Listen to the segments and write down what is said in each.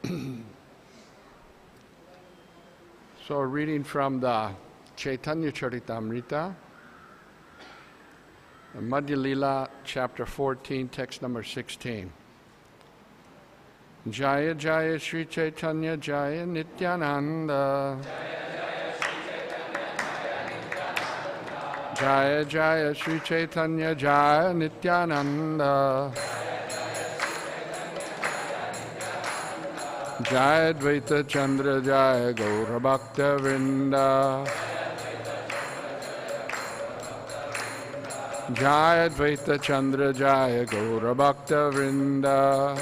So reading from the Chaitanya Charitamrita, Madhya Lila, chapter 14, text number 16. Jaya Jaya Sri Chaitanya Jaya Nityananda. Jaya Jaya Sri Chaitanya Jaya Nityananda. Jaya Dvaita Chandra Jaya Gaura Bhakta Vrinda. Jaya Dvaita Chandra Jaya Gaura Bhakta Vrinda.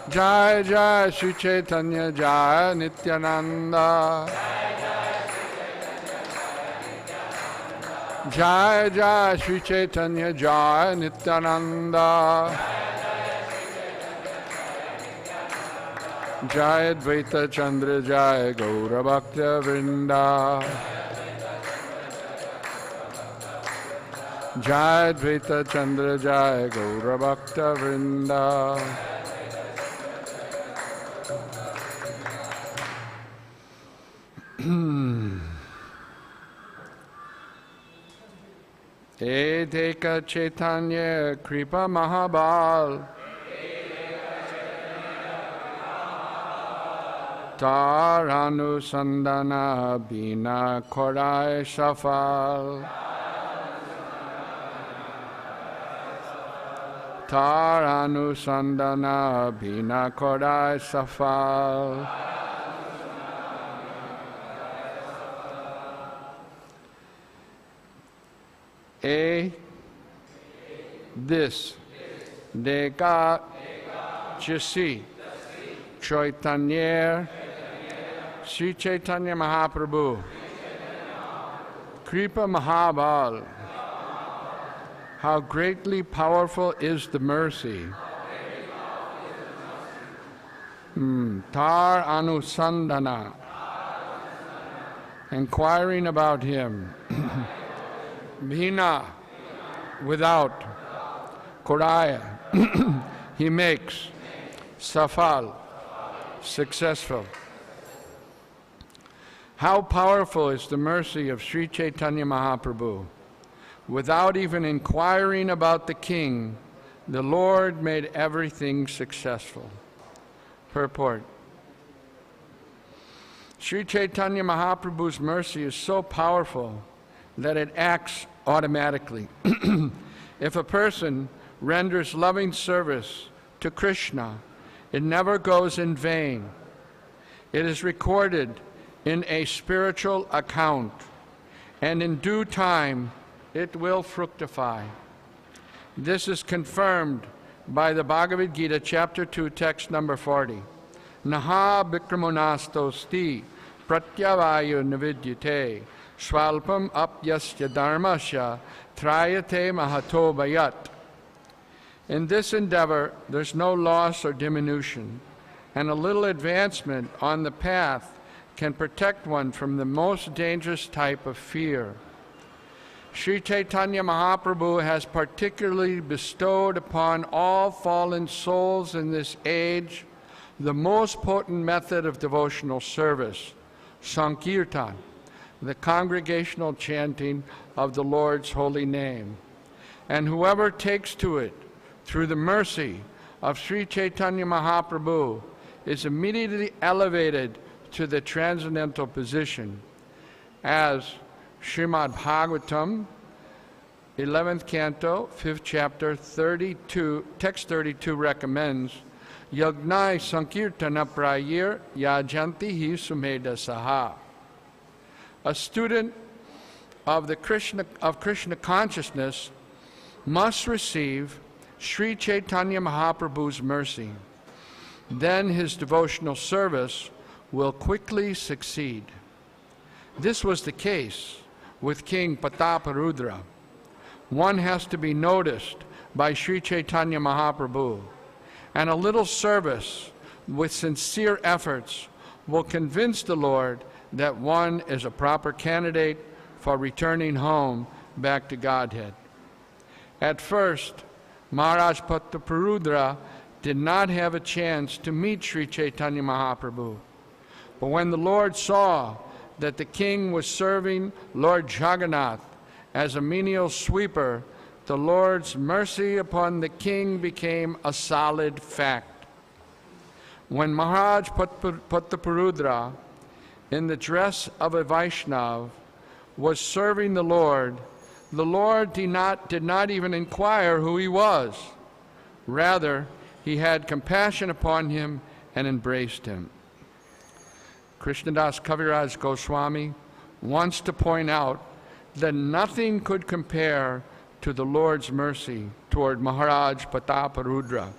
Jaya Jaya Sri Chaitanya Jaya Nityananda. Jaya Jaya Sri Chaitanya Jaya Nityananda. Jaya Dvaita Chandra Jaya Gaura Bhakta Vrinda. Jaya Dvaita Chandra Jaya Gaura Bhakta Vrinda. Edeka Chaitanya Kripa Mahabal Taranu Sandana Bina Korai Safal Taranu Sandana Bina Korai Safal. This Deka Jasi Chaitanya Sri Chaitanya Mahaprabhu Kripa Mahabal. How greatly powerful is the mercy. Tar Anusandana. Inquiring about him. Bhina. Without. Koraya. He makes. Safal. Successful. How powerful is the mercy of Sri Chaitanya Mahaprabhu. Without even inquiring about the king, the Lord made everything successful. Purport. Sri Chaitanya Mahaprabhu's mercy is so powerful that it acts automatically. If a person renders loving service to Krishna, it never goes in vain. It is recorded in a spiritual account, and in due time it will fructify. This is confirmed by the Bhagavad Gita, chapter 2, text number 40. Naha bikramonastosti pratyavayu navidyate swalpam apyasya dharmasya trayate mahato bayat. In this endeavor, there's no loss or diminution, and a little advancement on the path can protect one from the most dangerous type of fear. Sri Chaitanya Mahaprabhu has particularly bestowed upon all fallen souls in this age the most potent method of devotional service, Sankirtan, the congregational chanting of the Lord's holy name. And whoever takes to it through the mercy of Sri Chaitanya Mahaprabhu is immediately elevated to the transcendental position, as Srimad Bhagavatam, 11th canto, 5th chapter, 32, text 32 recommends, Yagnai Sankirtana Prayir Yajanti Hi Sumeda Saha. A student of Krishna consciousness must receive Sri Chaitanya Mahaprabhu's mercy. Then his devotional service will quickly succeed. This was the case with King Pataparudra. One has to be noticed by Sri Chaitanya Mahaprabhu, and a little service with sincere efforts will convince the Lord that one is a proper candidate for returning home back to Godhead. At first, Maharaj Prataparudra did not have a chance to meet Sri Chaitanya Mahaprabhu. But when the Lord saw that the king was serving Lord Jagannath as a menial sweeper, the Lord's mercy upon the king became a solid fact. When Maharaj Prataparudra, in the dress of a Vaishnav, was serving the Lord did not even inquire who he was. Rather, he had compassion upon him and embraced him. Krishnadas Kaviraj Goswami wants to point out that nothing could compare to the Lord's mercy toward Maharaj Prataparudra.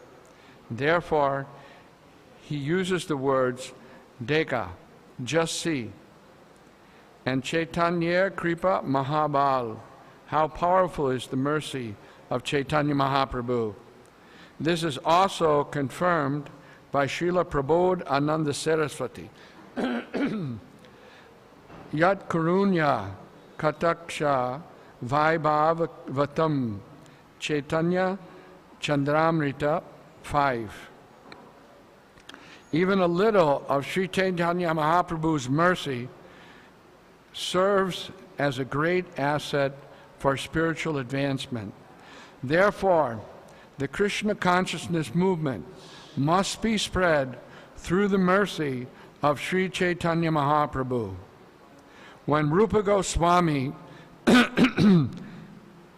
Therefore, he uses the words Deka, just see, and Chaitanya Kripa Mahabal. How powerful is the mercy of Chaitanya Mahaprabhu. This is also confirmed by Srila Prabodh Ananda Saraswati. Yat Karunya Kataksha Vaibhavatam Chaitanya Chandramrita 5. Even a little of Sri Chaitanya Mahaprabhu's mercy serves as a great asset for spiritual advancement. Therefore, the Krishna consciousness movement must be spread through the mercy of Sri Chaitanya Mahaprabhu. When Rupa Goswami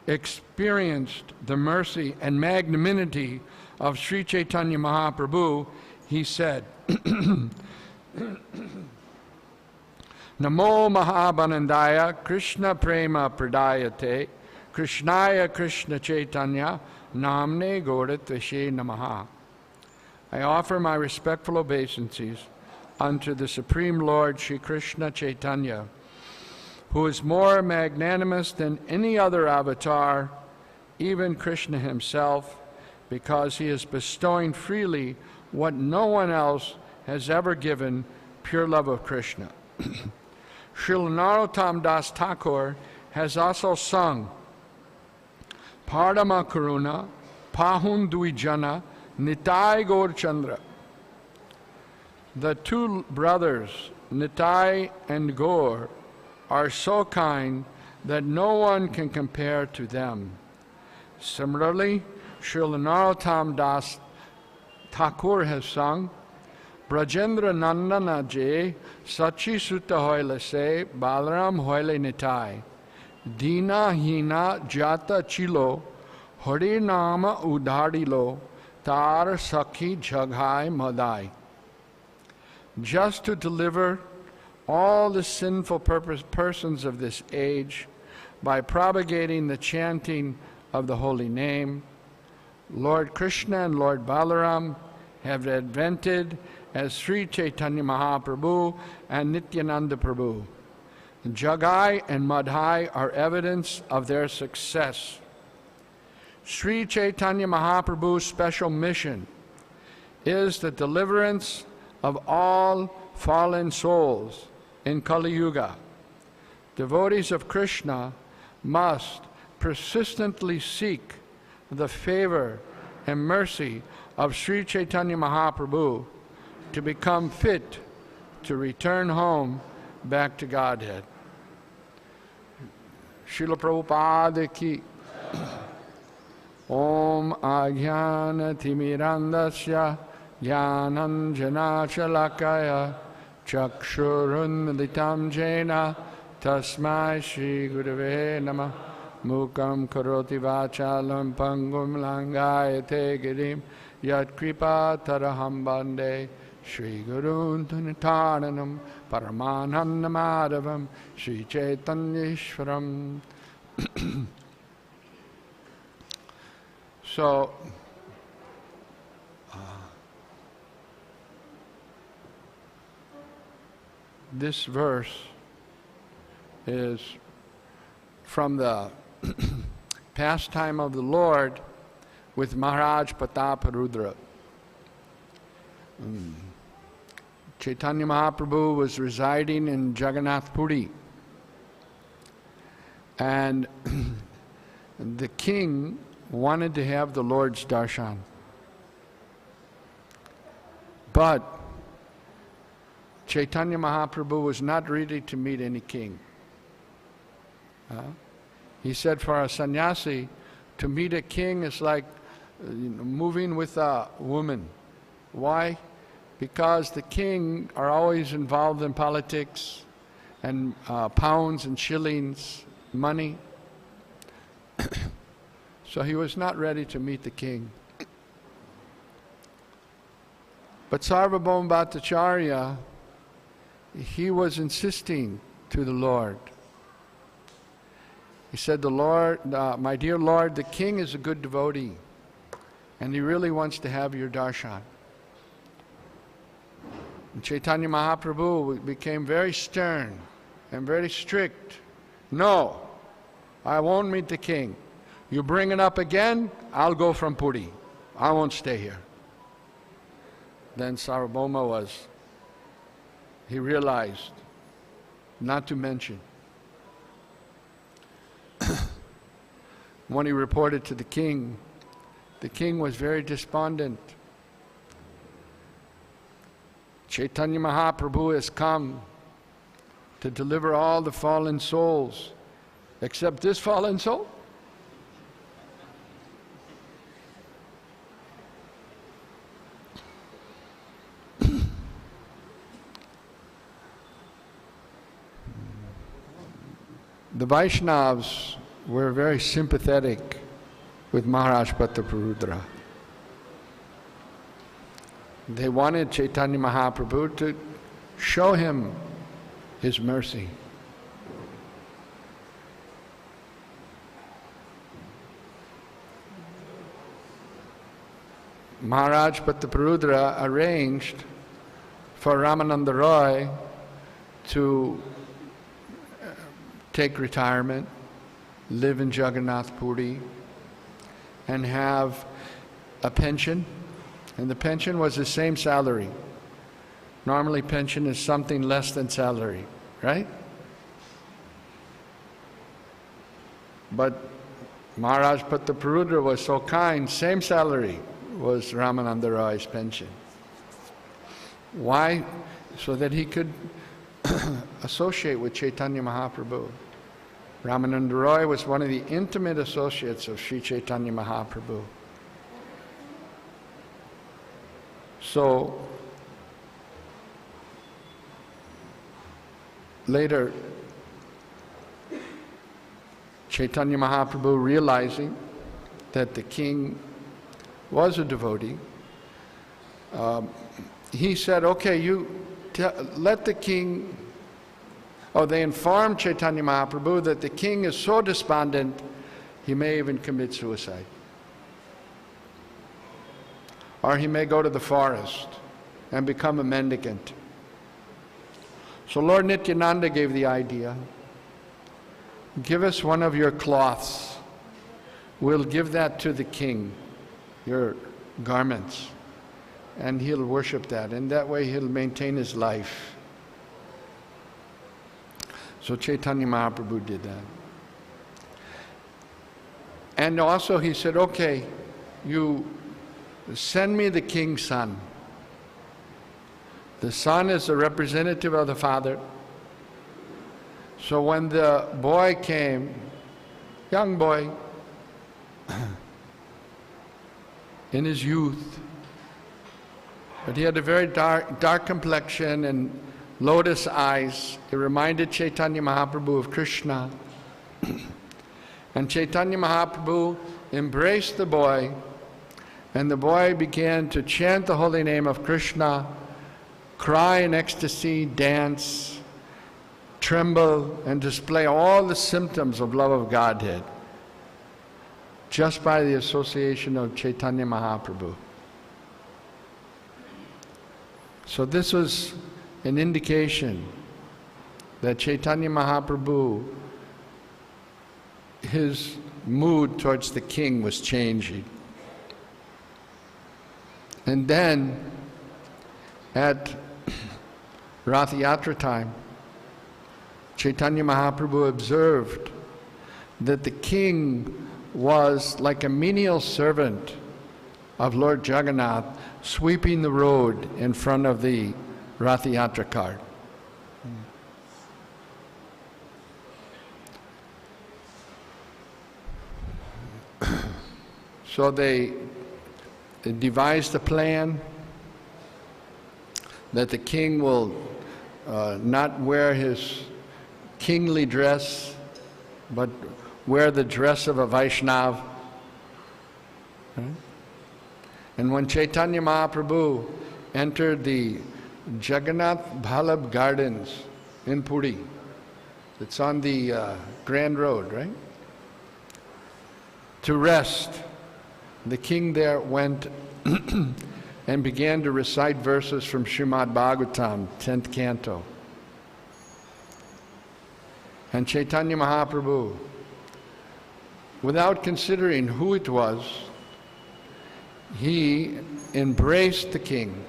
experienced the mercy and magnanimity of Sri Chaitanya Mahaprabhu, he said, Namo Mahabhanandaya Krishna Prema Pradayate Krishnaya Krishna Chaitanya Namne Gauratveshe Namaha. I offer my respectful obeisances unto the Supreme Lord Shri Krishna Chaitanya, who is more magnanimous than any other avatar, even Krishna himself, because he is bestowing freely what no one else has ever given, pure love of Krishna. Srila Narottam Das Thakur has also sung Pardama Karuna Pahun Dvijana Nitai Gaur Chandra. The two brothers, Nitai and Gaur, are so kind that no one can compare to them. Similarly, Srila Narottam Das Thakur has sung Brajendra Nandana Je Sachi Sutta Hoile Se Balaram Hoile Nitai Dina Hina Jata Chilo Hare Nama Udhadilo Tar Sakhi Jaghai Madai. Just to deliver all the sinful persons of this age by propagating the chanting of the holy name, Lord Krishna and Lord Balaram have advented as Sri Chaitanya Mahaprabhu and Nityananda Prabhu. Jagai and Madhai are evidence of their success. Sri Chaitanya Mahaprabhu's special mission is the deliverance of all fallen souls in Kali Yuga. Devotees of Krishna must persistently seek the favor and mercy of Sri Chaitanya Mahaprabhu to become fit to return home back to Godhead. Srila Prabhupada ki Om Ajnana Timirandasya Jnananjana Chalakaya Chakshurunmilitam Jena Tasmai Shri Gurave Namah Mukam Karoti Vachalam Pangum Langayate Girim Yat Kripa Taraham Bande Shri Gurun Tunitananam Paramananda Madhavam Shri Chaitanyeshwaram. So, this verse is from the pastime of the Lord with Maharaj Prataparudra. Chaitanya Mahaprabhu was residing in Jagannath Puri, and the king wanted to have the Lord's darshan. But Chaitanya Mahaprabhu was not ready to meet any king. He said for a sannyasi, to meet a king is like moving with a woman. Why? Because the king are always involved in politics and pounds and shillings, money. So he was not ready to meet the king. But Sarvabhauma Bhattacharya, he was insisting to the Lord. He said, my dear Lord, the king is a good devotee, and he really wants to have your darshan. And Chaitanya Mahaprabhu became very stern and very strict. No, I won't meet the king. You bring it up again, I'll go from Puri. I won't stay here. Then Sarvabhauma he realized not to mention. When he reported to the king was very despondent. Chaitanya Mahaprabhu has come to deliver all the fallen souls, except this fallen soul. The Vaishnavas were very sympathetic with Maharaj Prataparudra. They wanted Chaitanya Mahaprabhu to show him his mercy. Maharaj Prataparudra arranged for Ramananda Roy to take retirement, live in Jagannath Puri, and have a pension. And the pension was the same salary. Normally pension is something less than salary, right? But Maharaj Prataparudra was so kind, same salary was Ramananda Roy's pension. Why? So that he could associate with Chaitanya Mahaprabhu. Ramananda Roy was one of the intimate associates of Sri Chaitanya Mahaprabhu. So later, Chaitanya Mahaprabhu, realizing that the king was a devotee, he said, okay, let the king. They informed Chaitanya Mahaprabhu that the king is so despondent, he may even commit suicide. Or he may go to the forest and become a mendicant. So Lord Nityananda gave the idea, give us one of your cloths. We'll give that to the king, your garments, and he'll worship that, and that way he'll maintain his life. So Chaitanya Mahaprabhu did that. And also he said, okay, you send me the king's son. The son is the representative of the father. So when the boy came, young boy, in his youth, but he had a very dark complexion and lotus eyes. It reminded Chaitanya Mahaprabhu of Krishna. And Chaitanya Mahaprabhu embraced the boy, and the boy began to chant the holy name of Krishna, cry in ecstasy, dance, tremble, and display all the symptoms of love of Godhead, just by the association of Chaitanya Mahaprabhu. So this was an indication that Chaitanya Mahaprabhu, his mood towards the king was changing. And then at Rath Yatra time, Chaitanya Mahaprabhu observed that the king was like a menial servant of Lord Jagannath sweeping the road in front of the Rath Yatra cart. So they devised a plan that the king will not wear his kingly dress, but wear the dress of a Vaishnava. And when Chaitanya Mahaprabhu entered the Jagannath Ballabh Gardens in Puri, it's on the Grand Road, right? To rest, the king there went and began to recite verses from Srimad Bhagavatam, 10th canto. And Chaitanya Mahaprabhu, without considering who it was, he embraced the king.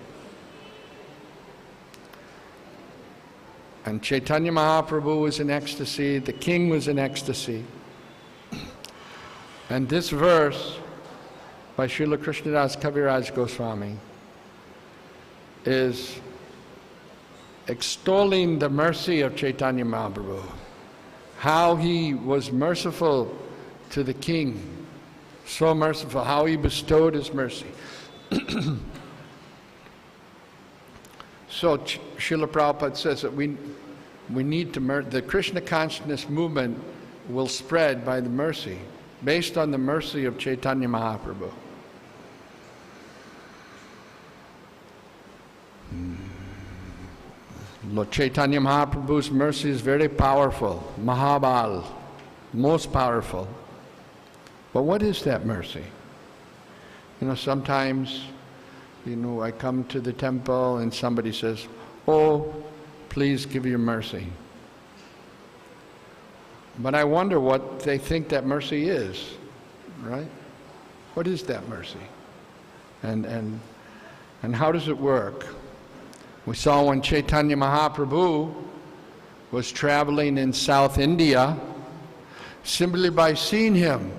And Chaitanya Mahaprabhu was in ecstasy, the king was in ecstasy. And this verse by Srila Krishnadas Kaviraj Goswami is extolling the mercy of Chaitanya Mahaprabhu, how he was merciful to the king, so merciful, how he bestowed his mercy. So Srila Prabhupada says that we need to, the Krishna consciousness movement will spread by the mercy, based on the mercy of Chaitanya Mahaprabhu. Lord Chaitanya Mahaprabhu's mercy is very powerful, Mahabal, most powerful. But what is that mercy? You know, sometimes, I come to the temple and somebody says, "Oh, please give your mercy." But I wonder what they think that mercy is, right? What is that mercy? And how does it work? We saw when Chaitanya Mahaprabhu was traveling in South India, simply by seeing him,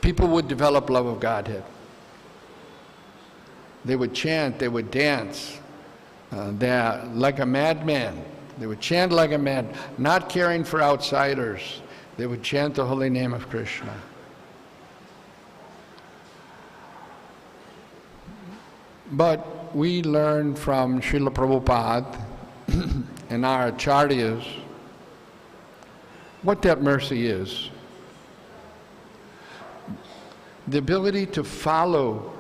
people would develop love of Godhead. They would chant, they would dance, they're like a madman. They would chant like a man, not caring for outsiders. They would chant the holy name of Krishna. But we learn from Srila Prabhupada and our acharyas what that mercy is. The ability to follow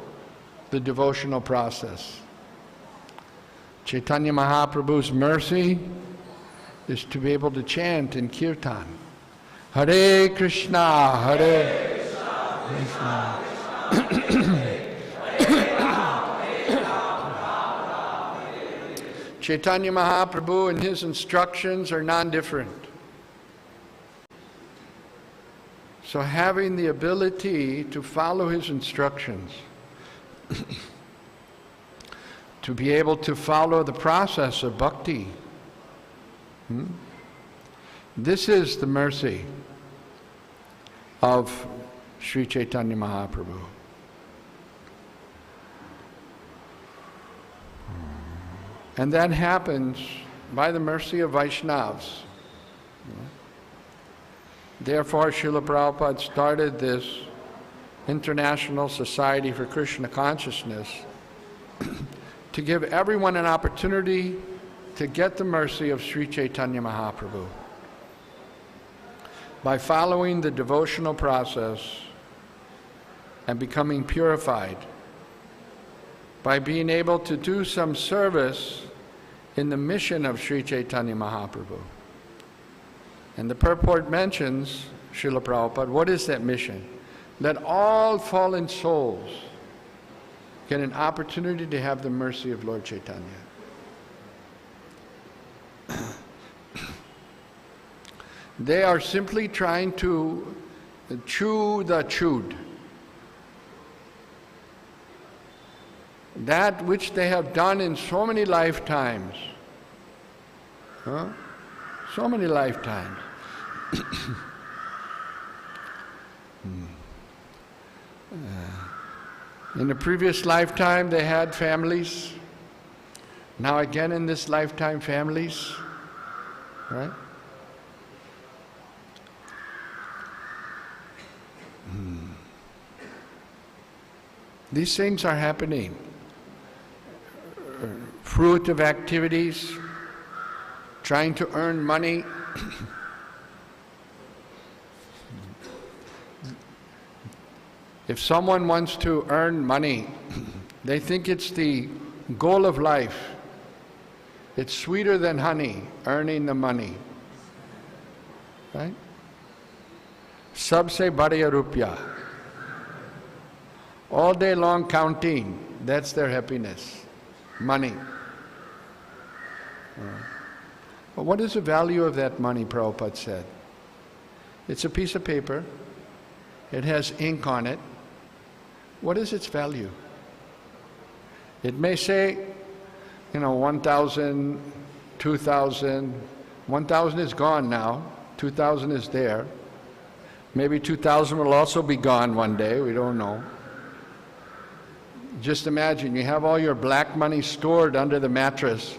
the devotional process. Chaitanya Mahaprabhu's mercy is to be able to chant in kirtan. Hare Krishna, Hare Krishna. Chaitanya Mahaprabhu and his instructions are non-different. So having the ability to follow his instructions, to be able to follow the process of bhakti, this is the mercy of Sri Chaitanya Mahaprabhu. And that happens by the mercy of Vaishnavas. Therefore, Srila Prabhupada started this International Society for Krishna Consciousness to give everyone an opportunity to get the mercy of Sri Chaitanya Mahaprabhu by following the devotional process and becoming purified, by being able to do some service in the mission of Sri Chaitanya Mahaprabhu. And the purport mentions, Srila Prabhupada, what is that mission? That all fallen souls get an opportunity to have the mercy of Lord Chaitanya. They are simply trying to chew the chewed. That which they have done in so many lifetimes. So many lifetimes. In the previous lifetime, they had families. Now again in this lifetime, families. Right? These things are happening. Fruit of activities, trying to earn money. If someone wants to earn money, they think it's the goal of life. It's sweeter than honey, earning the money. Right? Sabse badhiya rupya. All day long counting, that's their happiness. Money. But what is the value of that money, Prabhupada said? It's a piece of paper. It has ink on it. What is its value? It may say, 1,000, 2,000. 1,000 is gone now. 2,000 is there. Maybe 2,000 will also be gone one day. We don't know. Just imagine, you have all your black money stored under the mattress,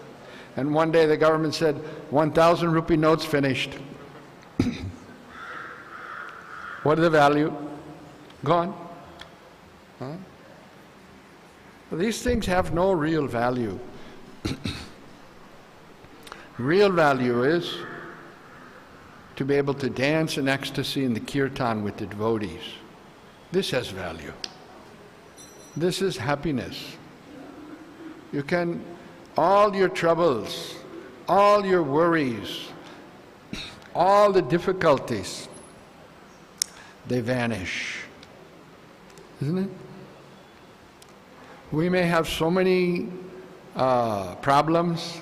and one day the government said, 1,000 rupee notes finished. What is the value? Gone. Huh? Well, these things have no real value. Real value is to be able to dance in ecstasy in the kirtan with the devotees. This has value. This is happiness. You can, all your troubles, all your worries, all the difficulties, they vanish. Isn't it? We may have so many problems,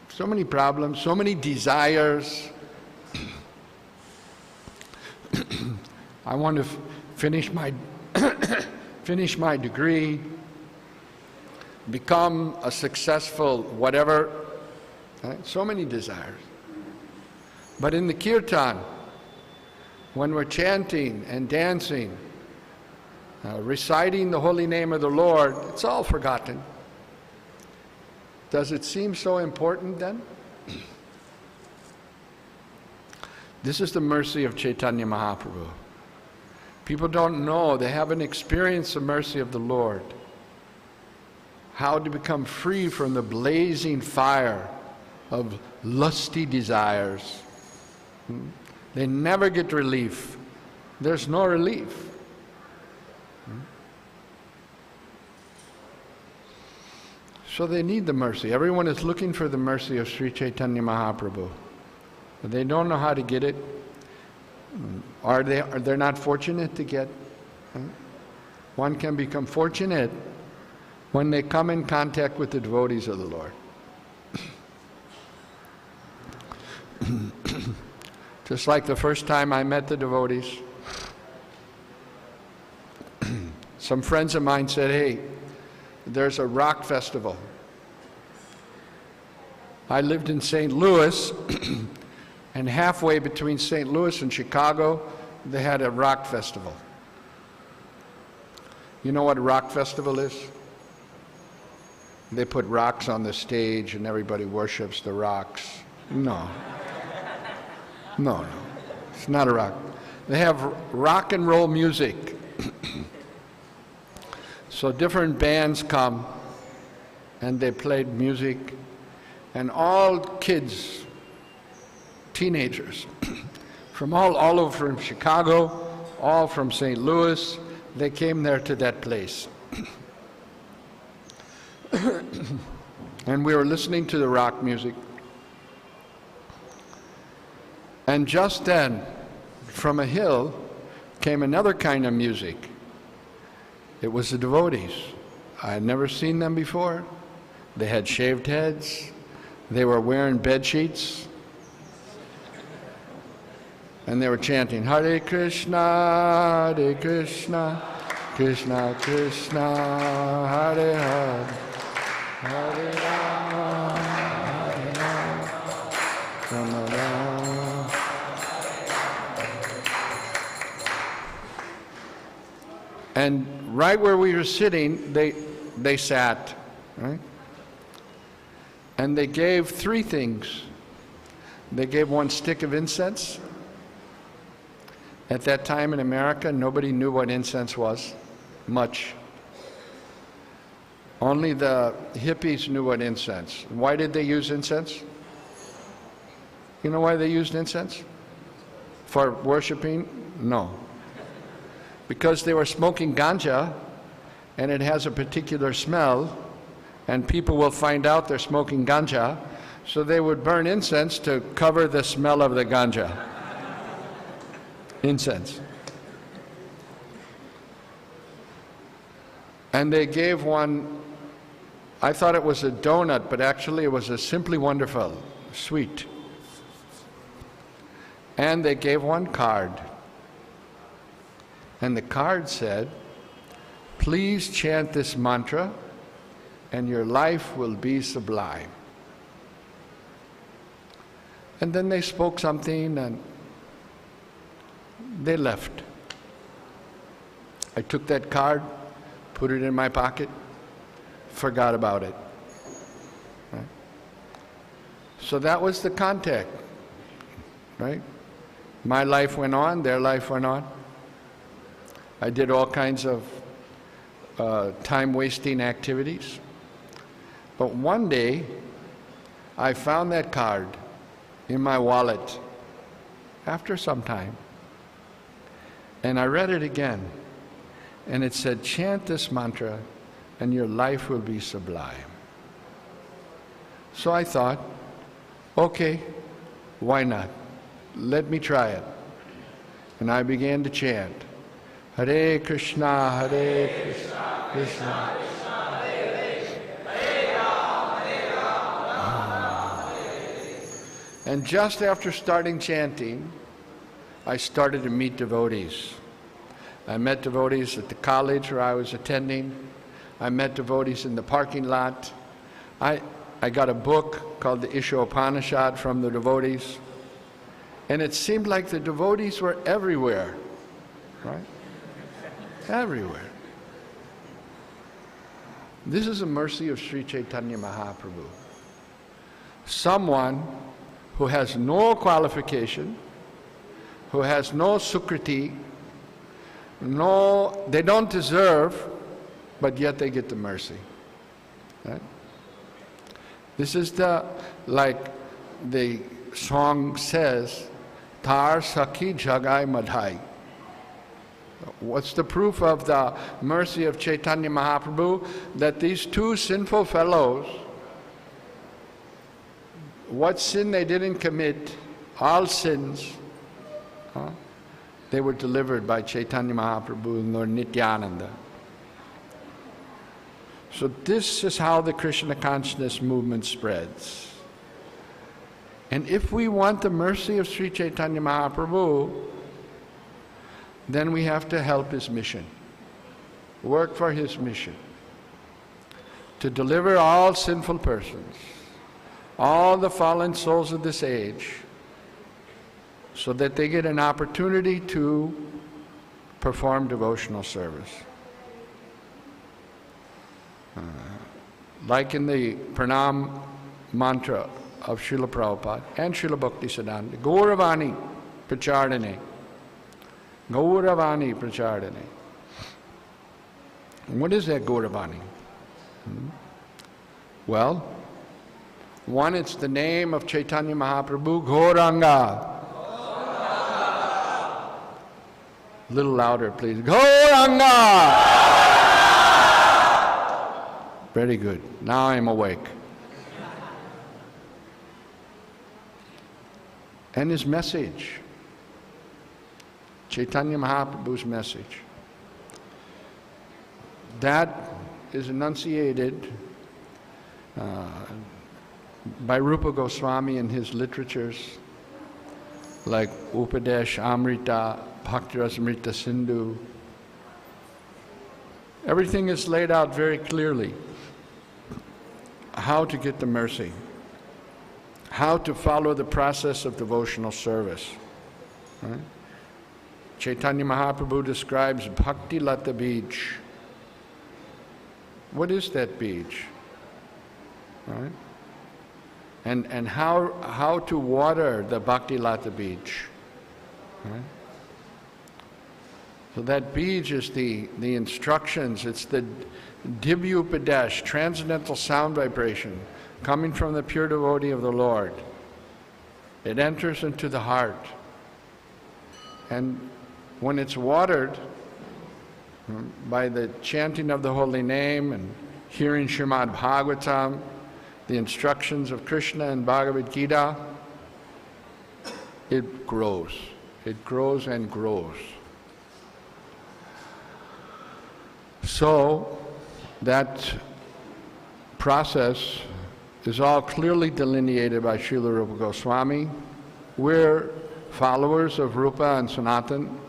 so many desires. I want to finish my finish my degree, become a successful whatever. Right? So many desires. But in the kirtan, when we're chanting and dancing, reciting the holy name of the Lord, it's all forgotten. Does it seem so important then? This is the mercy of Chaitanya Mahaprabhu. People don't know, they haven't experienced the mercy of the Lord. How to become free from the blazing fire of lusty desires. They never get relief. There's no relief. So they need the mercy. Everyone is looking for the mercy of Sri Chaitanya Mahaprabhu. But they don't know how to get it. Are they not fortunate to get? One can become fortunate when they come in contact with the devotees of the Lord. Just like the first time I met the devotees, some friends of mine said, hey, there's a rock festival. I lived in St. Louis, and halfway between St. Louis and Chicago, they had a rock festival. You know what a rock festival is? They put rocks on the stage and everybody worships the rocks. No. No, it's not a rock. They have rock and roll music. So different bands come and they played music, and all kids, teenagers, from all over from Chicago, all from St. Louis, they came there to that place. And we were listening to the rock music. And just then, from a hill, came another kind of music. It was the devotees. I had never seen them before. They had shaved heads. They were wearing bed sheets. And they were chanting, Hare Krishna, Krishna Krishna, Hare Hare, Hare Rama, Hare Rama, Rama Rama. And right where we were sitting, they sat, right? And they gave three things. They gave one stick of incense. At that time in America, nobody knew what incense was, much. Only the hippies knew what incense. Why did they use incense? You know why they used incense? For worshiping? No. Because they were smoking ganja, and it has a particular smell, and people will find out they're smoking ganja, so they would burn incense to cover the smell of the ganja. Incense. And they gave one, I thought it was a donut, but actually it was a Simply Wonderful sweet. And they gave one card. And the card said, please chant this mantra and your life will be sublime. And then they spoke something and they left. I took that card, put it in my pocket, forgot about it. Right? So that was the contact, right? My life went on, their life went on. I did all kinds of time-wasting activities. But one day, I found that card in my wallet after some time. And I read it again. And it said, chant this mantra and your life will be sublime. So I thought, okay, why not? Let me try it. And I began to chant, Hare Krishna, Hare Krishna, Krishna. And just after starting chanting, I started to meet devotees. I met devotees at the college where I was attending. I met devotees in the parking lot. I got a book called the Isha Upanishad from the devotees. And it seemed like the devotees were everywhere, right? Everywhere. This is a mercy of Sri Chaitanya Mahaprabhu. Someone who has no qualification, who has no sukriti, they don't deserve, but yet they get the mercy. Right? This is like the song says, Tar Sakhi Jagai Madhai. What's the proof of the mercy of Chaitanya Mahaprabhu? That these two sinful fellows, what sin they didn't commit, all sins, they were delivered by Chaitanya Mahaprabhu and Lord Nityananda. So this is how the Krishna consciousness movement spreads. And if we want the mercy of Sri Chaitanya Mahaprabhu, then we have to help his mission, work for his mission, to deliver all sinful persons, all the fallen souls of this age, so that they get an opportunity to perform devotional service. Like in the Pranam mantra of Srila Prabhupada and Srila Bhaktisiddhanta, Gauravani Prachardane. Gauravani Prachardane. What is that Gauravani? Well, one, it's the name of Chaitanya Mahaprabhu, Gauranga. A little louder, please. Gauranga! Very good. Now I'm awake. And his message, Chaitanya Mahaprabhu's message, that is enunciated by Rupa Goswami in his literatures, like Upadesh Amrita, Bhakti-rasamrita Sindhu. Everything is laid out very clearly. How to get the mercy, how to follow the process of devotional service. Right? Chaitanya Mahaprabhu describes Bhakti Lata Beach. What is that beach? Right? And how to water the Bhakti Lata Beach. Right? So that beach is the instructions, it's the Divyupadesh, transcendental sound vibration, coming from the pure devotee of the Lord. It enters into the heart. And when it's watered by the chanting of the holy name and hearing Srimad Bhagavatam, the instructions of Krishna and Bhagavad Gita, it grows. It grows and grows. So that process is all clearly delineated by Srila Rupa Goswami. We're followers of Rupa and Sanatan.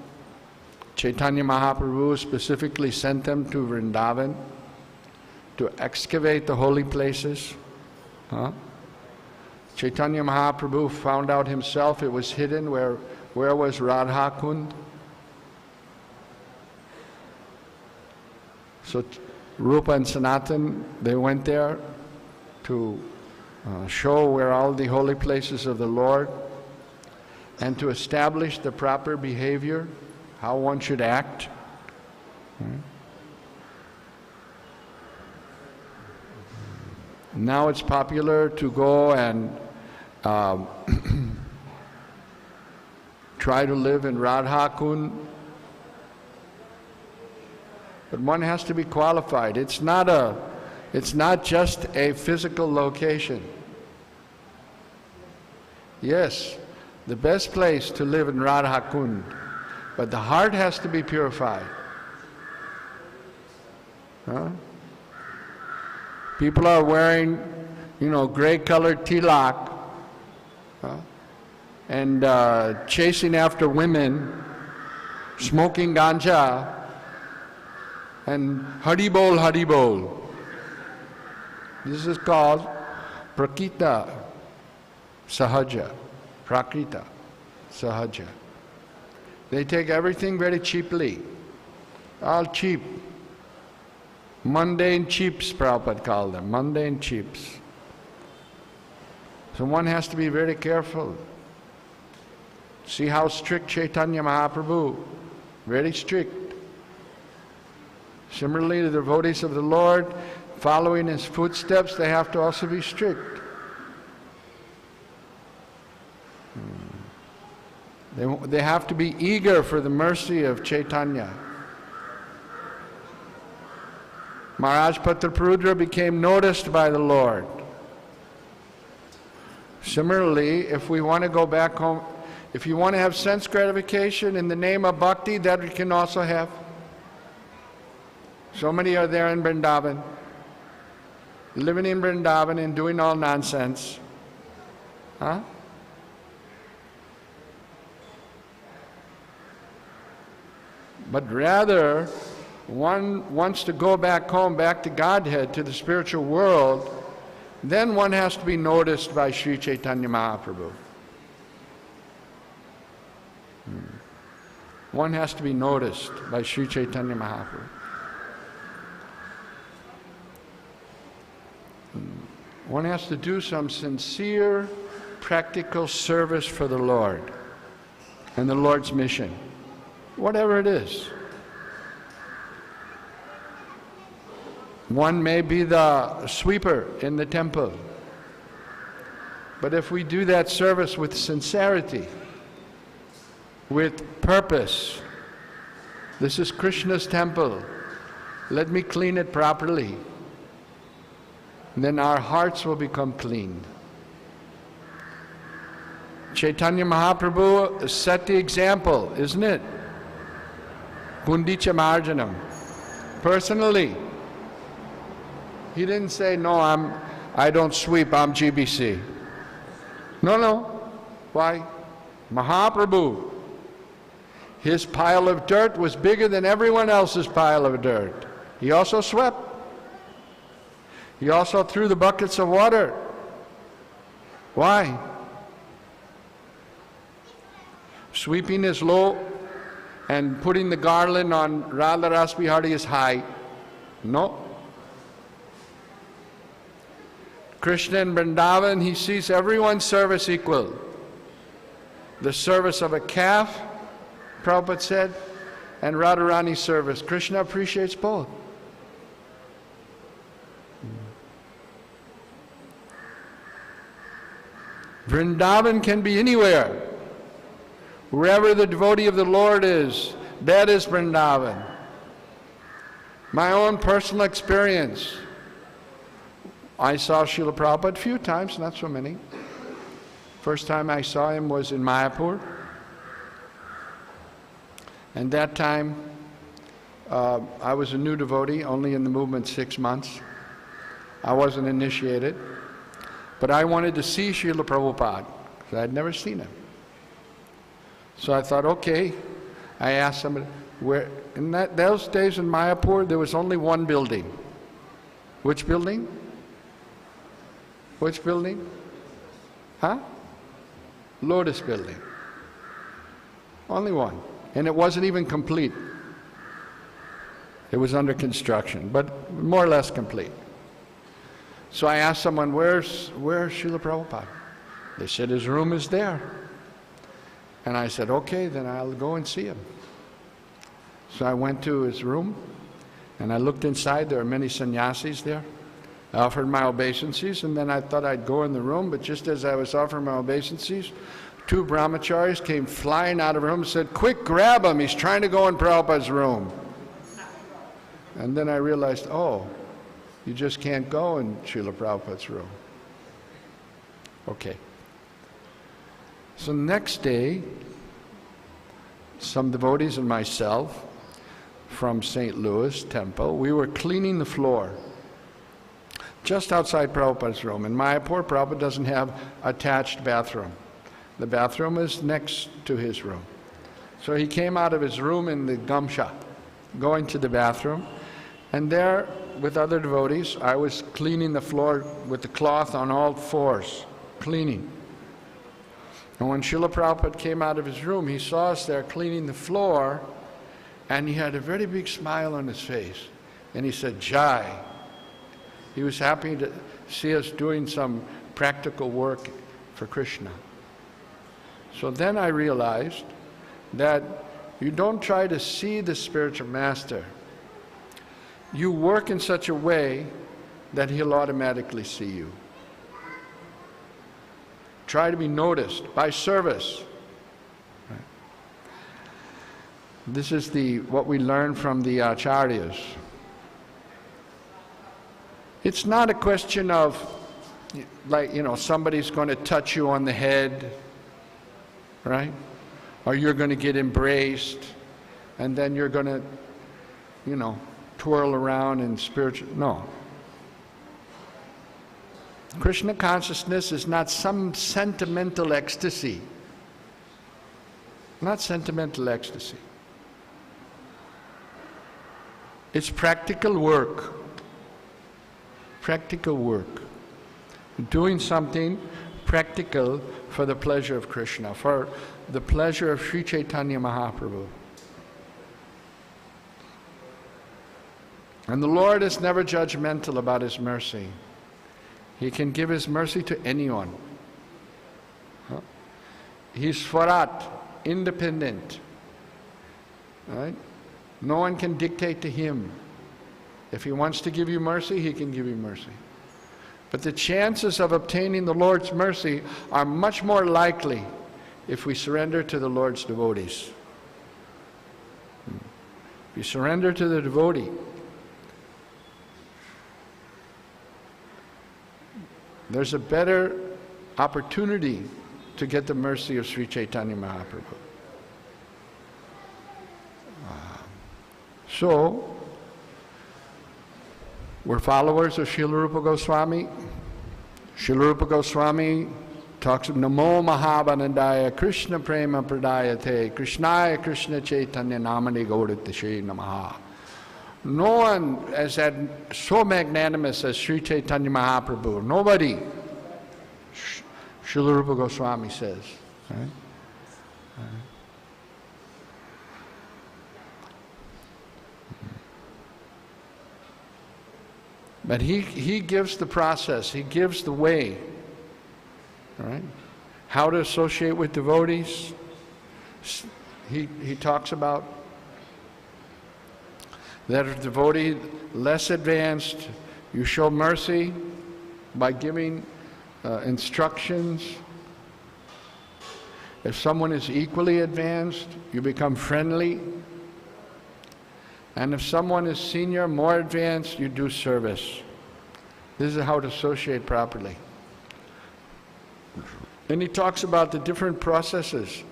Chaitanya Mahaprabhu specifically sent them to Vrindavan to excavate the holy places. Chaitanya Mahaprabhu found out himself it was hidden. Where was Radha Kund? So Rupa and Sanatan, they went there to show where all the holy places of the Lord and to establish the proper behavior, how one should act. Now it's popular to go and try to live in Radha Kund, but one has to be qualified. It's not just a physical location. Yes, the best place to live in Radha Kund, but the heart has to be purified. People are wearing, gray-colored tilak and chasing after women, smoking ganja, and Haribol, Haribol. This is called Prakita Sahaja. Prakrita Sahaja. They take everything very cheaply. All cheap. Mundane cheaps, Prabhupada called them. Mundane cheaps. So one has to be very careful. See how strict Chaitanya Mahaprabhu. Very strict. Similarly, the devotees of the Lord, following his footsteps, they have to also be strict. They have to be eager for the mercy of Chaitanya. Maharaj Patraprudra became noticed by the Lord. Similarly, if we want to go back home, if you want to have sense gratification in the name of bhakti, that we can also have. So many are there in Vrindavan, living in Vrindavan and doing all nonsense. But rather, one wants to go back home, back to Godhead, to the spiritual world, then one has to be noticed by Sri Chaitanya Mahaprabhu. One has to be noticed by Sri Chaitanya Mahaprabhu. One has to do some sincere, practical service for the Lord and the Lord's mission, whatever it is. One may be the sweeper in the temple, but if we do that service with sincerity, with purpose, this is Krishna's temple, let me clean it properly, then our hearts will become clean. Chaitanya Mahaprabhu set the example, isn't it? Gundicha Marjanam. Personally, he didn't say, no, I don't sweep, I'm GBC. No. Why? Mahaprabhu, his pile of dirt was bigger than everyone else's pile of dirt. He also swept. He also threw the buckets of water. Why? Sweeping is low and putting the garland on Radha Ras Bihari is high. No. Krishna in Vrindavan, he sees everyone's service equal. The service of a calf, Prabhupada said, and Radharani's service. Krishna appreciates both. Vrindavan can be anywhere. Wherever the devotee of the Lord is, that is Vrindavan. My own personal experience. I saw Srila Prabhupada a few times, not so many. First time I saw him was in Mayapur. And that time, I was a new devotee, only in the movement 6 months. I wasn't initiated. But I wanted to see Srila Prabhupada, because I'd never seen him. So I thought, okay. I asked somebody, where, in those days in Mayapur, there was only one building. Which building? Which building? Huh? Lotus building. Only one. And it wasn't even complete. It was under construction, but more or less complete. So I asked someone, where's Srila Prabhupada? They said his room is there. And I said, okay, then I'll go and see him. So I went to his room, and I looked inside. There are many sannyasis there. I offered my obeisances, and then I thought I'd go in the room, but just as I was offering my obeisances, 2 brahmacharis came flying out of the room and said, quick, grab him, he's trying to go in Prabhupada's room. And then I realized, oh, you just can't go in Srila Prabhupada's room. Okay. So the next day, some devotees and myself from St. Louis Temple, we were cleaning the floor just outside Prabhupada's room. In Mayapur, Prabhupada doesn't have attached bathroom. The bathroom is next to his room. So he came out of his room in the gamsha, going to the bathroom, and there, with other devotees, I was cleaning the floor with the cloth on all fours, cleaning. And when Srila Prabhupada came out of his room, he saw us there cleaning the floor, and he had a very big smile on his face. And he said, Jai. He was happy to see us doing some practical work for Krishna. So then I realized that you don't try to see the spiritual master. You work in such a way that he'll automatically see you. Try to be noticed by service. Right. This is what we learn from the acharyas. It's not a question of, like, somebody's going to touch you on the head, right? Or you're going to get embraced, and then you're going to, twirl around in spiritual. No. Krishna consciousness is not some sentimental ecstasy. Not sentimental ecstasy. It's practical work. Practical work. Doing something practical for the pleasure of Krishna, for the pleasure of Sri Chaitanya Mahaprabhu. And the Lord is never judgmental about His mercy. He can give His mercy to anyone. He's Swarat, independent. Right? No one can dictate to Him. If He wants to give you mercy, He can give you mercy. But the chances of obtaining the Lord's mercy are much more likely if we surrender to the Lord's devotees. If you surrender to the devotee, there's a better opportunity to get the mercy of Sri Chaitanya Mahaprabhu. So, we're followers of Srila Rupa Goswami. Srila Rupa Goswami talks of Namo Mahabhanandaya Krishna Prema Pradayate Krishnaya Krishna Chaitanya Namani Gauratashe Namaha. No one has had so magnanimous as Sri Chaitanya Mahaprabhu. Nobody. Srila Rupa Goswami says. Right? But he gives the process, he gives the way. All right? How to associate with devotees. He talks about that a devotee less advanced, you show mercy by giving instructions. If someone is equally advanced, you become friendly. And if someone is senior, more advanced, you do service. This is how to associate properly. And he talks about the different processes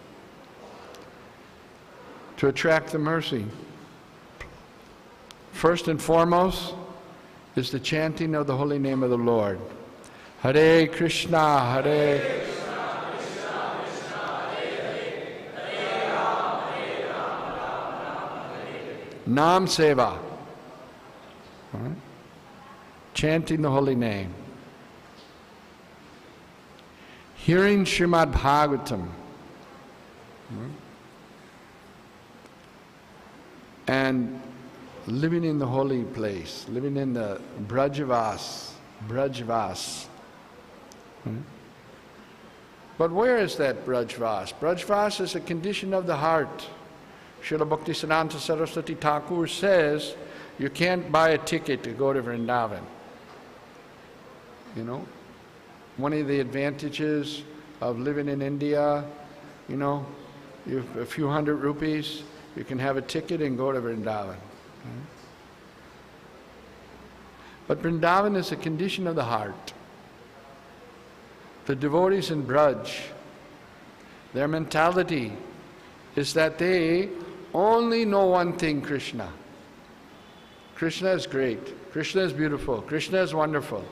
to attract the mercy. First and foremost is the chanting of the holy name of the Lord. Hare Krishna, Hare Krishna, Krishna Krishna, Hare Hare, Hare Rama, Hare Rama, Rama Rama, Hare Hare. Nam Seva. All right? Chanting the holy name. Hearing Srimad Bhagavatam. And living in the holy place, living in the Brajavas. But where is that Brajvas? Brajvas is a condition of the heart. Srila Bhaktisiddhanta Saraswati Thakur says you can't buy a ticket to go to Vrindavan. You know, one of the advantages of living in India, you know, you have a few hundred rupees, you can have a ticket and go to Vrindavan. But Vrindavan is a condition of the heart. The devotees in Braj, their mentality is that they only know one thing, Krishna. Krishna is great. Krishna is beautiful. Krishna is wonderful.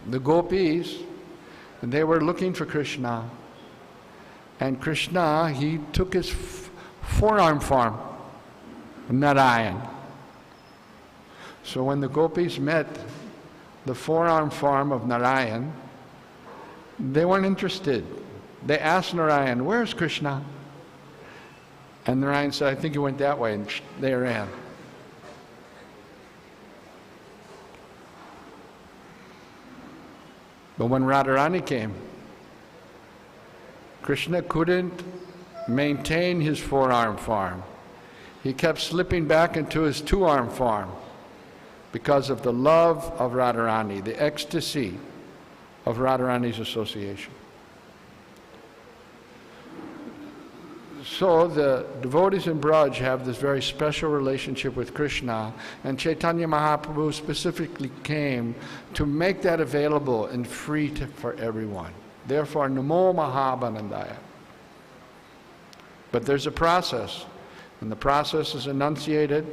The gopis, they were looking for Krishna. And Krishna, he took his forearm form, Narayan. So when the gopis met the forearm form of Narayan, they weren't interested. They asked Narayan, "Where's Krishna?" And Narayan said, "I think he went that way," and they ran. But when Radharani came, Krishna couldn't maintain his forearm form. He kept slipping back into his two-arm form because of the love of Radharani, the ecstasy of Radharani's association. So the devotees in Braj have this very special relationship with Krishna, and Chaitanya Mahaprabhu specifically came to make that available and free for everyone. Therefore, Namo Mahabhanandaya. But there's a process, and the process is enunciated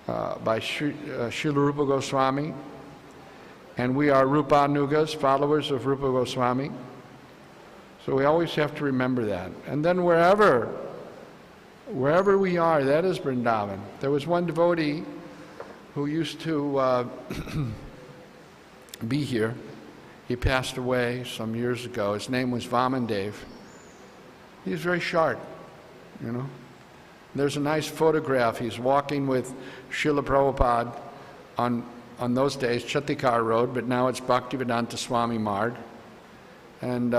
by Srila Rupa Goswami, and we are Rupanugas, followers of Rupa Goswami. So we always have to remember that. And then wherever we are, that is Vrindavan. There was one devotee who used to be here. He passed away some years ago. His name was Vamandev. He was very short, you know. There's a nice photograph. He's walking with Srila Prabhupada on those days, Chatikar Road, but now it's Bhaktivedanta Swami Marg. And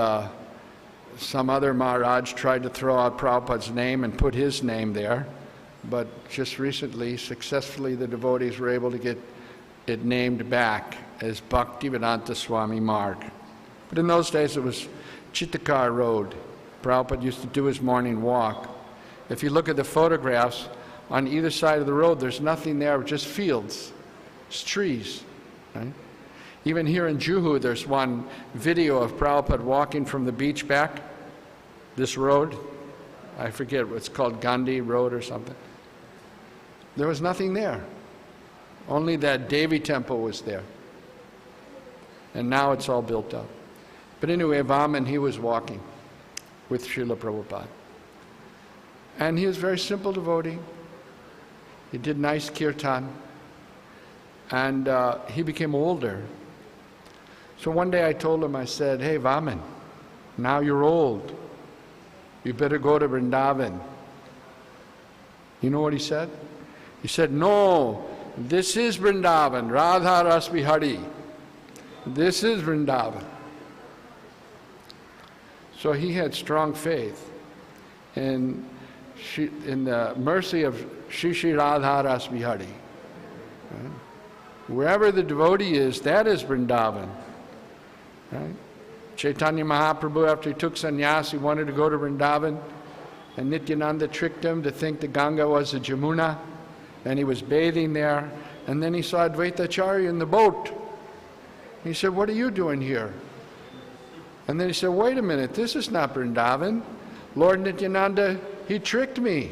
some other Maharaj tried to throw out Prabhupada's name and put his name there, but just recently, successfully, the devotees were able to get it named back as Bhaktivedanta Swami Marg. But in those days, it was Chitakar Road. Prabhupada used to do his morning walk. If you look at the photographs, on either side of the road, there's nothing there, just fields. It's trees, right? Even here in Juhu, there's one video of Prabhupada walking from the beach back, this road. I forget what's called, Gandhi Road or something. There was nothing there. Only that Devi temple was there. And now it's all built up. But anyway, Vaman, he was walking with Srila Prabhupada. And he was a very simple devotee. He did nice kirtan. And he became older. So one day I told him, I said, "Hey, Vaman, now you're old. You better go to Vrindavan." You know what he said? He said, no, this is Vrindavan, Radha Ras Bihari. This is Vrindavan. So he had strong faith in the mercy of Shri Shri Radha Ras Bihari. Right? Wherever the devotee is, that is Vrindavan. Right? Chaitanya Mahaprabhu, after he took sannyas, he wanted to go to Vrindavan, and Nityananda tricked him to think the Ganga was the Jamuna, and he was bathing there, and then he saw Advaitacharya in the boat. He said, what are you doing here? And then he said, wait a minute, this is not Vrindavan. Lord Nityananda, he tricked me.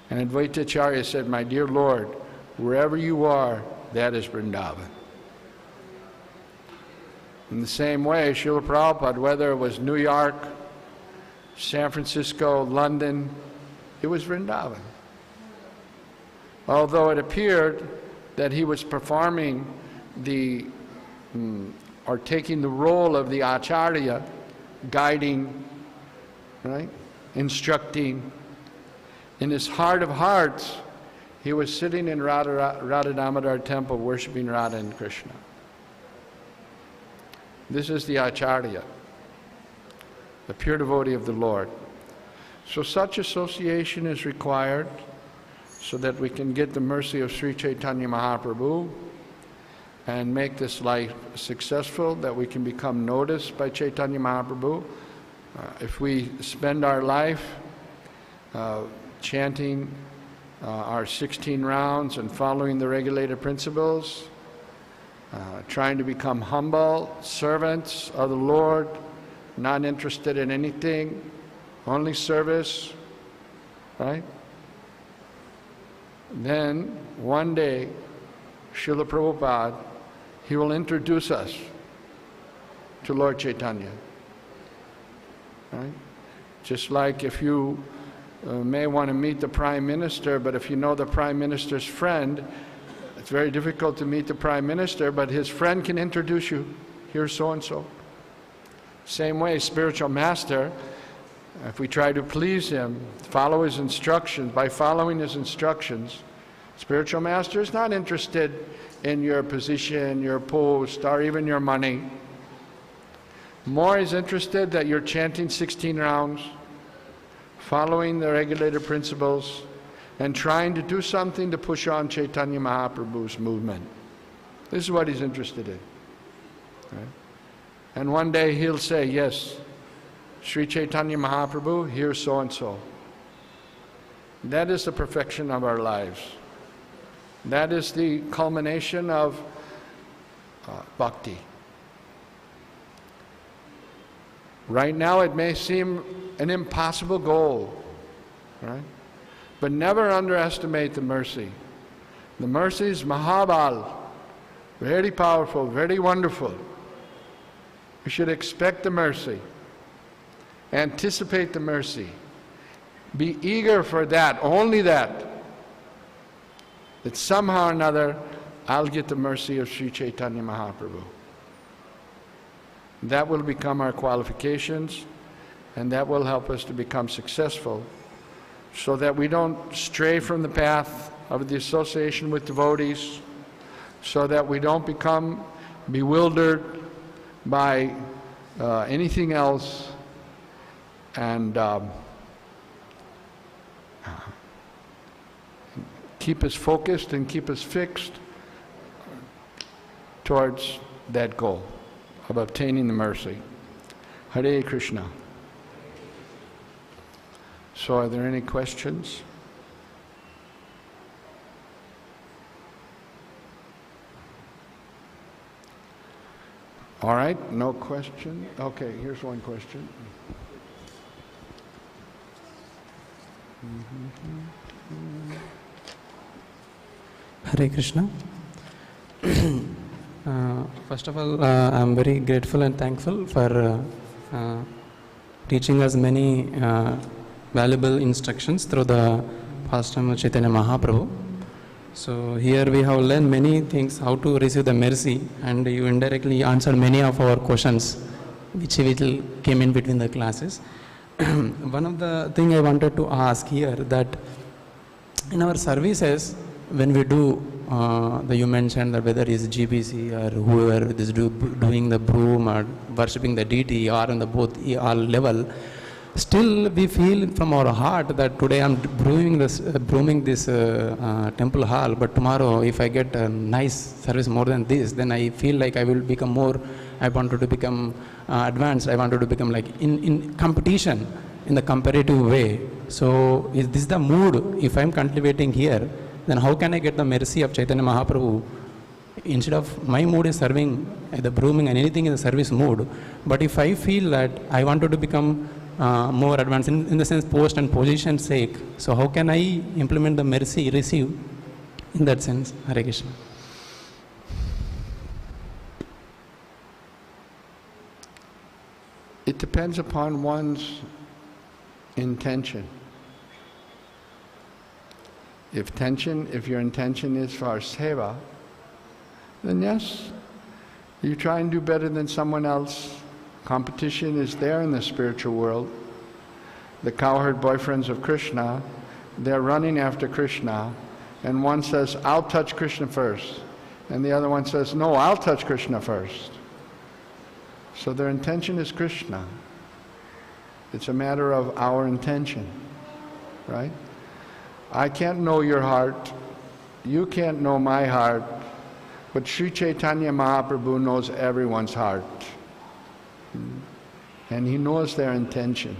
And Advaitacharya said, my dear Lord, wherever you are, that is Vrindavan. In the same way, Srila Prabhupada, whether it was New York, San Francisco, London, it was Vrindavan. Although it appeared that he was performing or taking the role of the Acharya, guiding, right, instructing, in his heart of hearts, he was sitting in Radha Damodar temple worshiping Radha and Krishna. This is the Acharya, the pure devotee of the Lord. So such association is required so that we can get the mercy of Sri Chaitanya Mahaprabhu and make this life successful, that we can become noticed by Chaitanya Mahaprabhu. If we spend our life chanting our 16 rounds and following the regulated principles, trying to become humble servants of the Lord, not interested in anything, only service, right? Then one day, Srila Prabhupada, he will introduce us to Lord Chaitanya. Right? Just like if you may want to meet the Prime Minister, but if you know the Prime Minister's friend, it's very difficult to meet the Prime Minister, but his friend can introduce you. Here's so-and-so. Same way, spiritual master, if we try to please him, follow his instructions, by following his instructions, spiritual master is not interested in your position, your post, or even your money. More is interested that you're chanting 16 rounds, following the regulated principles, and trying to do something to push on Chaitanya Mahaprabhu's movement. This is what he's interested in. Right? And one day he'll say, yes, Sri Chaitanya Mahaprabhu, here's so-and-so. That is the perfection of our lives. That is the culmination of bhakti. Right now it may seem an impossible goal, right? But never underestimate the mercy. The mercy is Mahabal, very powerful, very wonderful. We should expect the mercy, anticipate the mercy, be eager for that, only that somehow or another I'll get the mercy of Sri Chaitanya Mahaprabhu. That will become our qualifications, and that will help us to become successful, so that we don't stray from the path of the association with devotees, so that we don't become bewildered by anything else, and keep us focused and keep us fixed towards that goal of obtaining the mercy. Hare Krishna. So are there any questions? All right, no question. Okay, here's one question. Hare Krishna. First of all, I am very grateful and thankful for teaching us many valuable instructions through the pastime of Chaitanya Mahaprabhu. So here we have learned many things, how to receive the mercy, and you indirectly answered many of our questions which came in between the classes. one of the thing I wanted to ask here, that in our services, when we do, you mentioned that whether it's GBC or whoever is doing the broom or worshipping the deity, or on the both all level, still we feel from our heart that today I'm brooming this temple hall, but tomorrow if I get a nice service more than this, then I feel like I will become more, I wanted to become advanced, I wanted to become like in competition, in the comparative way. So is this the mood, if I'm cultivating here, then how can I get the mercy of Chaitanya Mahaprabhu? Instead of my mood is serving, the brooming and anything in the service mood, but if I feel that I wanted to become more advanced in the sense post and position sake, so how can I implement the mercy receive in that sense? Hare Krishna. It depends upon one's intention. If your intention is for seva, then yes, you try and do better than someone else. Competition is there in the spiritual world. The cowherd boyfriends of Krishna, they're running after Krishna, and one says, I'll touch Krishna first, and the other one says, no, I'll touch Krishna first. So their intention is Krishna. It's a matter of our intention, right? I can't know your heart, you can't know my heart, but Sri Chaitanya Mahaprabhu knows everyone's heart. And he knows their intention.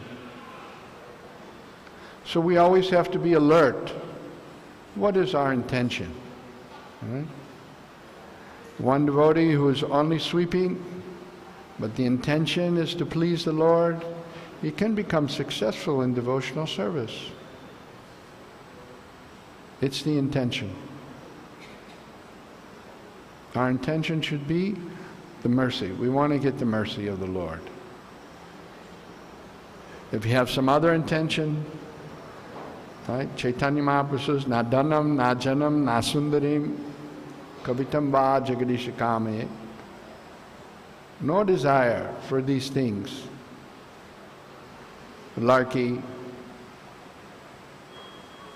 So we always have to be alert. What is our intention? Right? One devotee who is only sweeping, but the intention is to please the Lord, he can become successful in devotional service. It's the intention. Our intention should be the mercy. We want to get the mercy of the Lord. If you have some other intention, right? Chaitanya Mahaprabhu says, na dhanam, na janam, na sundarim, kavitam va jagadishakame. No desire for these things. Larky,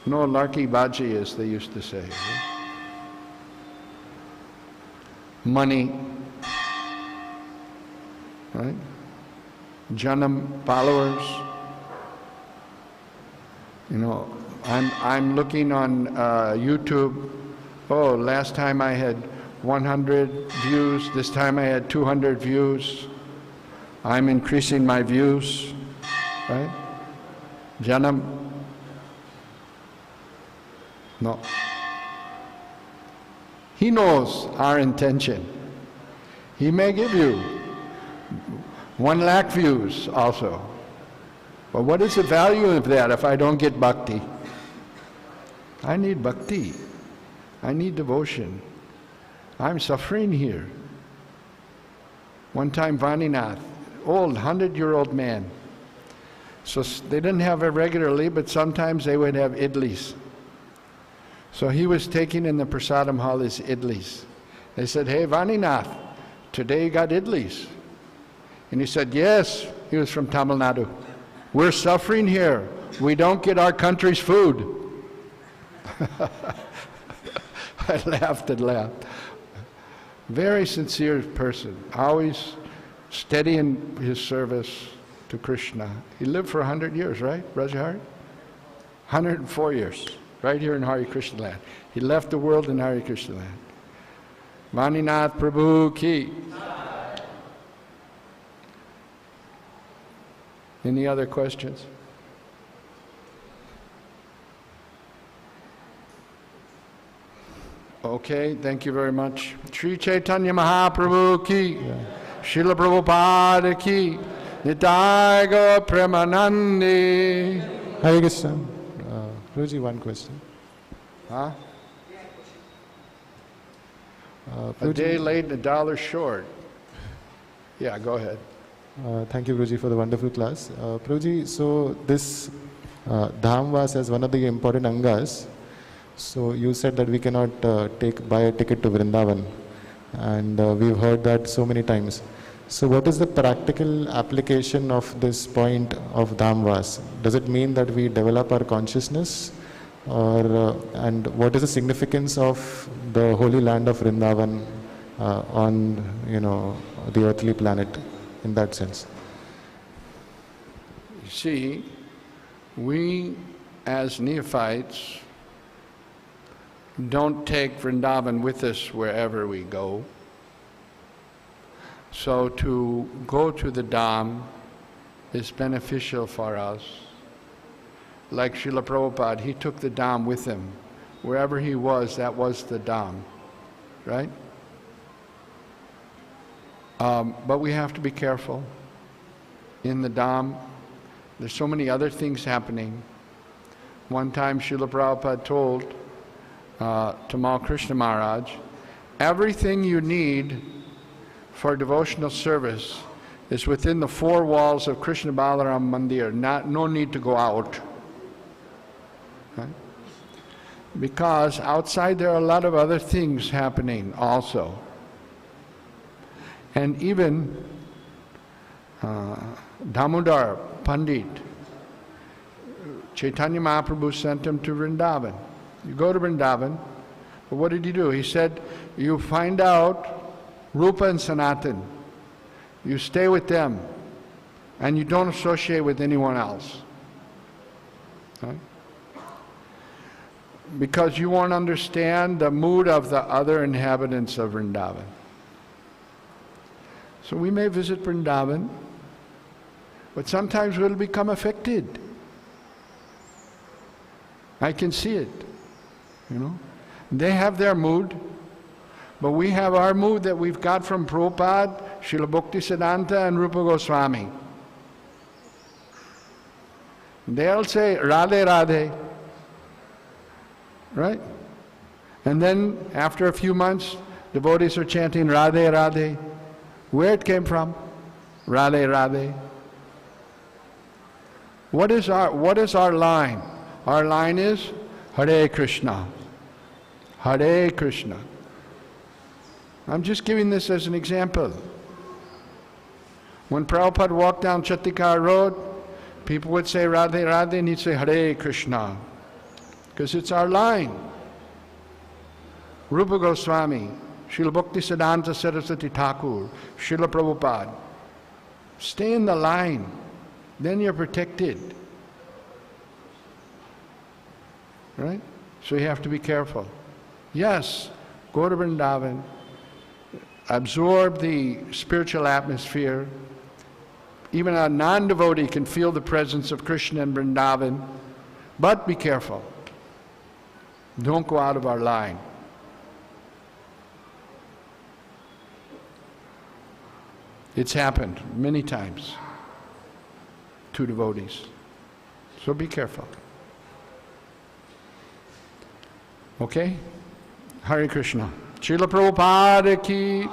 no larky baji, as they used to say. Right? Money, right? Janam, followers. You know, I'm looking on YouTube. Oh, last time I had 100 views. This time I had 200 views. I'm increasing my views, right? Janam. No. He knows our intention. He may give you 1,00,000 views also. But what is the value of that if I don't get bhakti? I need bhakti. I need devotion. I'm suffering here. One time Vaninath, old, 100-year-old man. So they didn't have it regularly, but sometimes they would have idlis. So he was taking in the prasadam hall his idlis. They said, hey Vaninath, today you got idlis. And he said, yes, he was from Tamil Nadu. We're suffering here. We don't get our country's food. I laughed and laughed. Very sincere person, always steady in his service to Krishna. He lived for 100 years, right, Rajahari? 104 years, right here in Hare Krishna land. He left the world in Hare Krishna land. Vaninath Prabhu ki. Any other questions? Okay, thank you very much. Sri Chaitanya Mahaprabhu ki, Srila Prabhupada ki, Nitai Gaura Premanandi. Hare Krishna. Prabhuji, one question. Huh? Prabhuji, A day late and $1 short. Yeah, go ahead. Thank you, Prabhuji, for the wonderful class. Prabhuji, so this Dham was as one of the important angas. So you said that we cannot buy a ticket to Vrindavan, and we've heard that so many times. So what is the practical application of this point of Dhamvas? Does it mean that we develop our consciousness, or and what is the significance of the holy land of Vrindavan on the earthly planet in that sense? You see, we as neophytes don't take Vrindavan with us wherever we go. So to go to the Dham is beneficial for us. Like Srila Prabhupada, he took the Dham with him. Wherever he was, that was the Dham, right? But we have to be careful. In the Dham, there's so many other things happening. One time Srila Prabhupada told Tamal Krishna Maharaj, everything you need for devotional service is within the four walls of Krishna Balaram Mandir, no need to go out. Right? Because outside there are a lot of other things happening also. And even Damodar Pandit, Chaitanya Mahaprabhu sent him to Vrindavan. You go to Vrindavan, but what did he do? He said, you find out Rupa and Sanatan. You stay with them, and you don't associate with anyone else. Right? Because you won't understand the mood of the other inhabitants of Vrindavan. So we may visit Vrindavan, but sometimes we'll become affected. I can see it, They have their mood, but we have our mood that we've got from Prabhupada, Srila Bhaktisiddhanta, and Rupa Goswami. They'll say, Radhe Radhe, right? And then after a few months, devotees are chanting Radhe Radhe. Where it came from? Radhe Radhe. What is our line? Our line is Hare Krishna. Hare Krishna. I'm just giving this as an example. When Prabhupada walked down Chatikar Road, people would say Radhe Radhe and he'd say Hare Krishna. Because it's our line. Rupa Goswami, Srila Bhaktisiddhanta Saraswati Thakur, Srila Prabhupada. Stay in the line. Then you're protected. Right? So you have to be careful. Yes, go to Vrindavan, absorb the spiritual atmosphere. Even a non-devotee can feel the presence of Krishna in Vrindavan, but be careful. Don't go out of our line. It's happened many times to devotees. So be careful. Okay? Hare Krishna. Srila Prabhupada ki